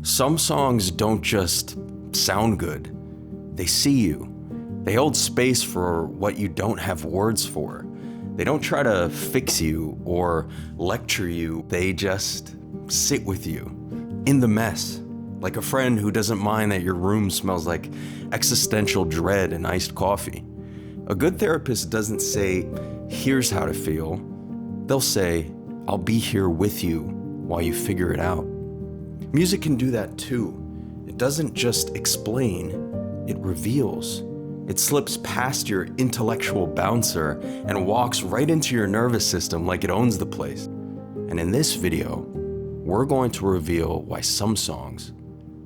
Some songs don't just sound good, they see you. They hold space for what you don't have words for. They don't try to fix you or lecture you, they just sit with you in the mess, like a friend who doesn't mind that your room smells like existential dread and iced coffee. A good therapist doesn't say, "Here's how to feel." They'll say, "I'll be here with you while you figure it out." Music can do that too. It doesn't just explain, it reveals. It slips past your intellectual bouncer and walks right into your nervous system like it owns the place. And in this video, we're going to reveal why some songs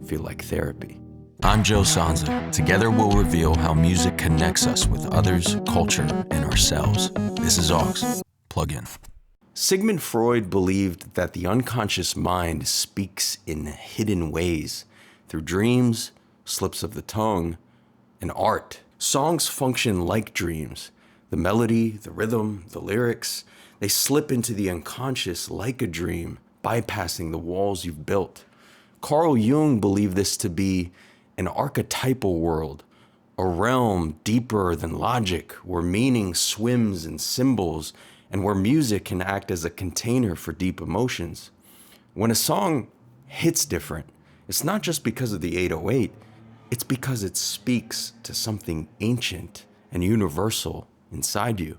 feel like therapy. I'm Joe Sonza. Together we'll reveal how music connects us with others, culture, and ourselves. This is Aux. Plug in. Sigmund Freud believed that the unconscious mind speaks in hidden ways through dreams, slips of the tongue, and art. Songs function like dreams. The melody, the rhythm, the lyrics, they slip into the unconscious like a dream, bypassing the walls you've built. Carl Jung believed this to be an archetypal world, a realm deeper than logic, where meaning swims in symbols and where music can act as a container for deep emotions. When a song hits different, it's not just because of the 808, it's because it speaks to something ancient and universal inside you.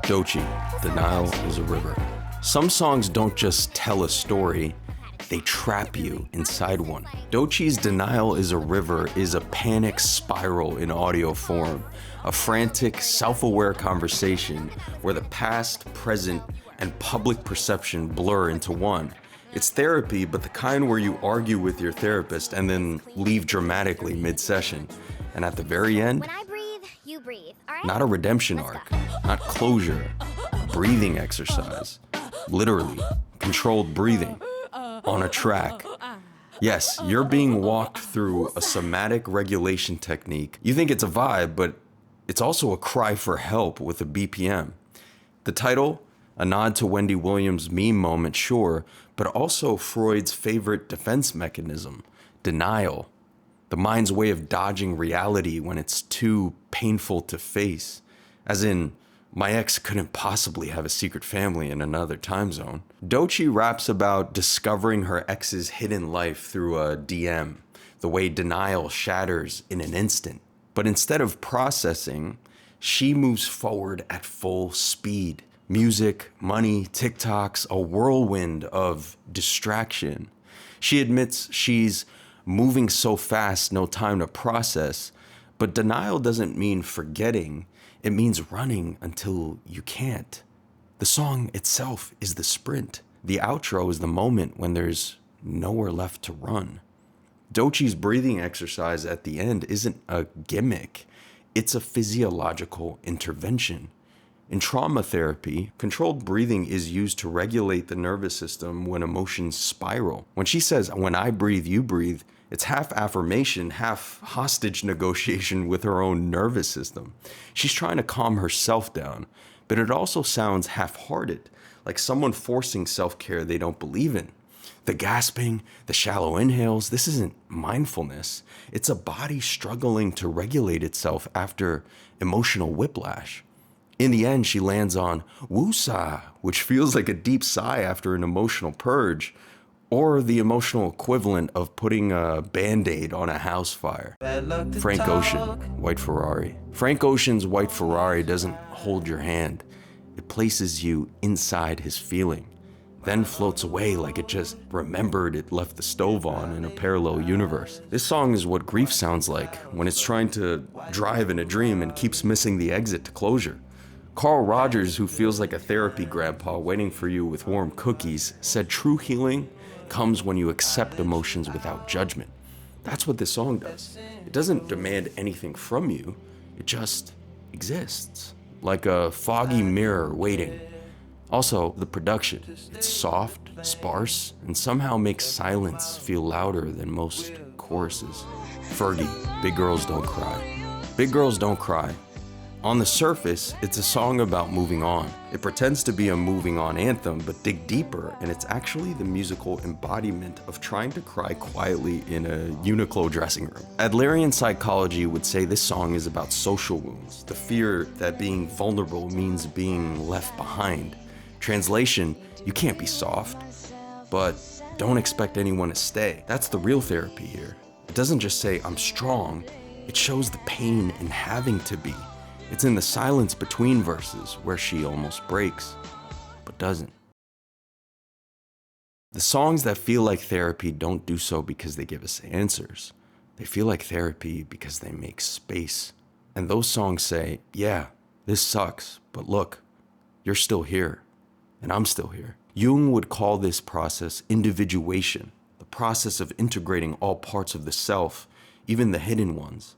Doechii, The Nile is a River. Some songs don't just tell a story, they trap you inside one. Doechii's Denial is a River is a panic spiral in audio form, a frantic, self-aware conversation where the past, present, and public perception blur into one. It's therapy, but the kind where you argue with your therapist and then leave dramatically mid-session. And at the very end, when I breathe, you breathe, all right? not a redemption arc, not closure, a breathing exercise. Literally, controlled breathing. On a track. Yes, you're being walked through a somatic regulation technique. You think it's a vibe, but it's also a cry for help with a BPM. The title, a nod to Wendy Williams' meme moment, sure, but also Freud's favorite defense mechanism, denial. The mind's way of dodging reality when it's too painful to face. As in, my ex couldn't possibly have a secret family in another time zone. Doechii raps about discovering her ex's hidden life through a DM, the way denial shatters in an instant. But instead of processing, she moves forward at full speed. Music, money, TikToks, a whirlwind of distraction. She admits she's moving so fast, no time to process, but denial doesn't mean forgetting. It means running until you can't. The song itself is the sprint. The outro is the moment when there's nowhere left to run. Doechii's breathing exercise at the end isn't a gimmick. It's a physiological intervention. In trauma therapy, controlled breathing is used to regulate the nervous system when emotions spiral. When she says, "When I breathe, you breathe," it's half affirmation, half hostage negotiation with her own nervous system. She's trying to calm herself down, but it also sounds half-hearted, like someone forcing self-care they don't believe in. The gasping, the shallow inhales, this isn't mindfulness. It's a body struggling to regulate itself after emotional whiplash. In the end, she lands on woosah, which feels like a deep sigh after an emotional purge, or the emotional equivalent of putting a Band-Aid on a house fire. Frank Ocean, White Ferrari. Frank Ocean's White Ferrari doesn't hold your hand. It places you inside his feeling, then floats away like it just remembered it left the stove on in a parallel universe. This song is what grief sounds like when it's trying to drive in a dream and keeps missing the exit to closure. Carl Rogers, who feels like a therapy grandpa waiting for you with warm cookies, said true healing comes when you accept emotions without judgment. That's what this song does. It doesn't demand anything from you, it just exists, like a foggy mirror waiting. Also, the production. It's soft, sparse, and somehow makes silence feel louder than most choruses. Fergie, Big Girls Don't Cry. Big Girls Don't Cry. On the surface, it's a song about moving on. It pretends to be a moving on anthem, but dig deeper, and it's actually the musical embodiment of trying to cry quietly in a Uniqlo dressing room. Adlerian psychology would say this song is about social wounds, the fear that being vulnerable means being left behind. Translation, you can't be soft, but don't expect anyone to stay. That's the real therapy here. It doesn't just say, I'm strong, it shows the pain in having to be. It's in the silence between verses where she almost breaks, but doesn't. The songs that feel like therapy don't do so because they give us answers. They feel like therapy because they make space. And those songs say, yeah, this sucks, but look, you're still here, and I'm still here. Jung would call this process individuation, the process of integrating all parts of the self, even the hidden ones.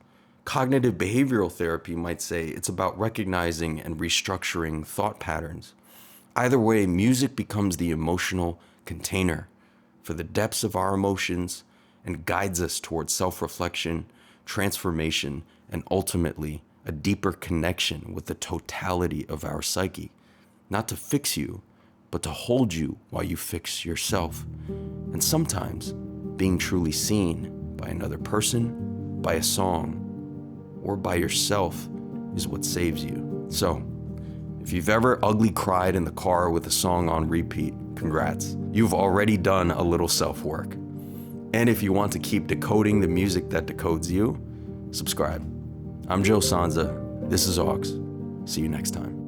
Cognitive behavioral therapy might say it's about recognizing and restructuring thought patterns. Either way, music becomes the emotional container for the depths of our emotions and guides us towards self-reflection, transformation, and ultimately a deeper connection with the totality of our psyche. Not to fix you, but to hold you while you fix yourself. And sometimes being truly seen by another person, by a song, or by yourself is what saves you. So, if you've ever ugly cried in the car with a song on repeat, congrats. You've already done a little self-work. And if you want to keep decoding the music that decodes you, subscribe. I'm Joe Sonza. This is Aux. See you next time.